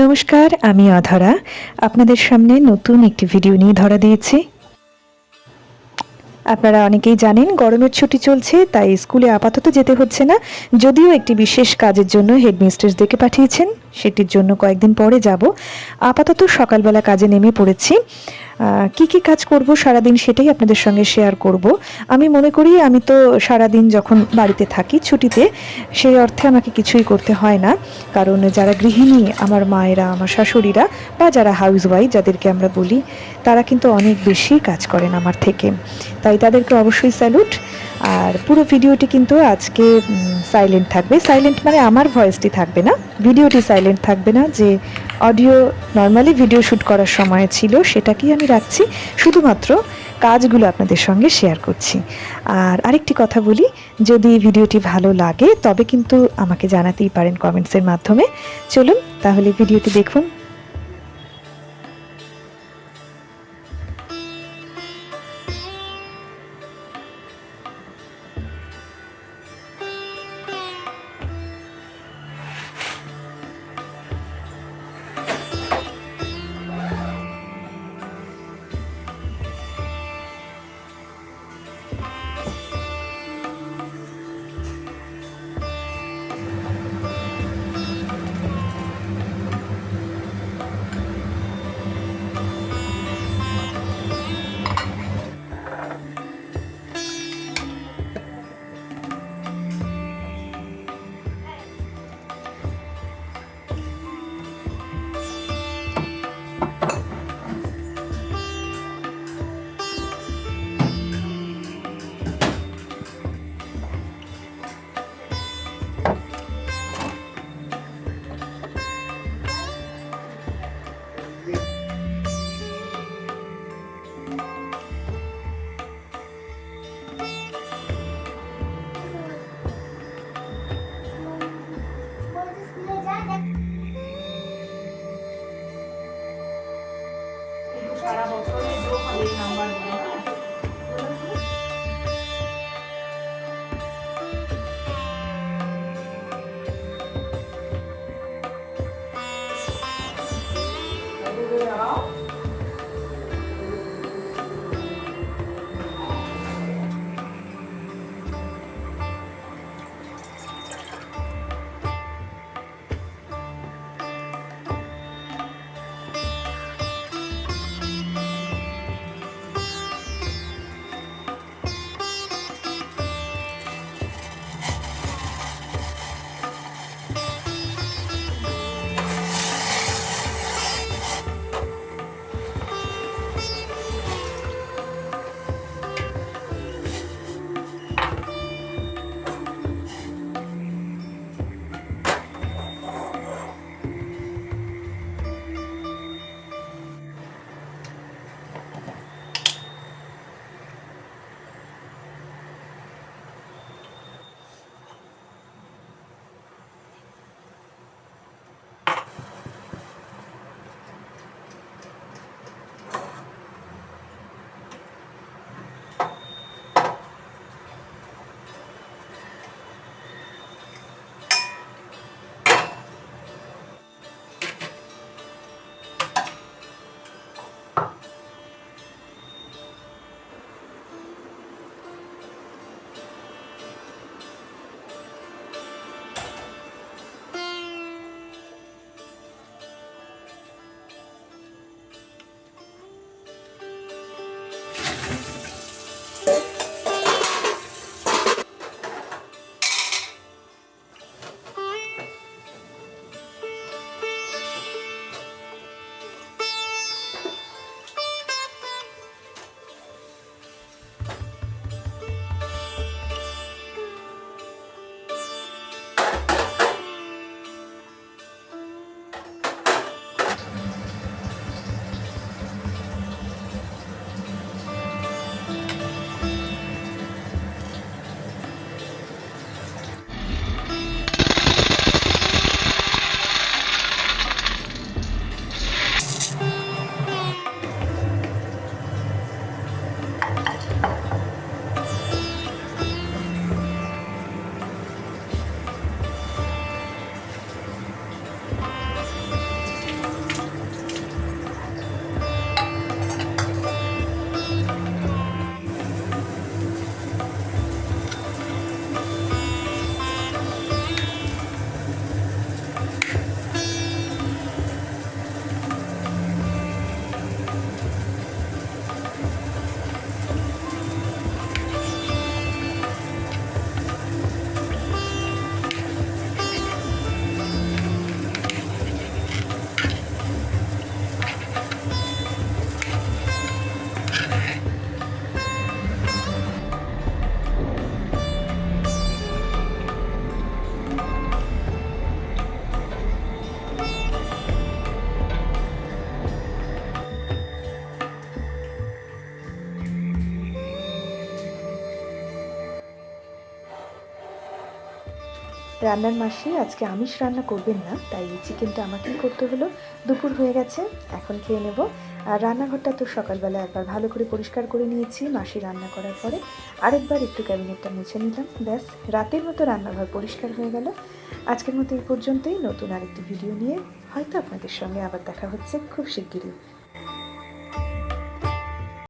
নমস্কার, আমি অধরা। আপনাদের সামনে নতুন একটি ভিডিও নিয়ে ধরা দিয়েছি। আপনারা অনেকেই জানেন গরমের ছুটি চলছে, তাই স্কুলে আপাতত যেতে হচ্ছে না। যদিও একটি বিশেষ কাজের জন্য হেডমিস্ট্রেস ডেকে পাঠিয়েছেন, সেটির জন্য কয়েকদিন পরে যাব। আপাতত সকালবেলা কাজে নেমে পড়েছি। কি কাজ করব সারাদিন সেটাই আপনাদের সঙ্গে শেয়ার করব। আমি মনে করি আমি তো সারাদিন যখন বাড়িতে থাকি ছুটিতে, সেই অর্থে আমাকে কিছুই করতে হয় না। কারণ যারা গৃহিণী, আমার মায়েরা, আমার শাশুড়িরা বা যারা হাউসওয়াইফ যাদেরকে আমরা বলি, তারা কিন্তু অনেক বেশি কাজ করেন আমার থেকে। তাই তাদেরকে অবশ্যই স্যালুট। আর পুরো ভিডিওটি কিন্তু আজকে সাইলেন্ট থাকবে। সাইলেন্ট মানে আমার ভয়েসটি থাকবে না, ভিডিওটি সাইলেন্ট থাকবে না। যে অডিও নর্মালি ভিডিও শ্যুট করার সময় ছিল সেটাকেই আমি রাখছি, শুধুমাত্র কাজগুলো আপনাদের সঙ্গে শেয়ার করছি। আর আরেকটি কথা বলি, যদি ভিডিওটি ভালো লাগে তবে কিন্তু আমাকে জানাতেই পারেন কমেন্টসের মাধ্যমে। চলুন তাহলে ভিডিওটি দেখুন। রান্নার মাসি আজকে আমিষ রান্না করবেন না, তাই চিকেনটা আমাকেই করতে হলো। দুপুর হয়ে গেছে, এখন খেয়ে নেব। আর রান্নাঘরটা তো সকালবেলা একবার ভালো করে পরিষ্কার করে নিয়েছি মাসি রান্না করার পরে। আরেকবার একটু ক্যাবিনেটটা মুছে নিলাম, ব্যাস রাতের মতো রান্নাঘর পরিষ্কার হয়ে গেল। আজকের মতো এই পর্যন্তই। নতুন আরেকটি ভিডিও নিয়ে হয়তো আপনাদের সঙ্গে আবার দেখা হচ্ছে খুব শিগগিরই।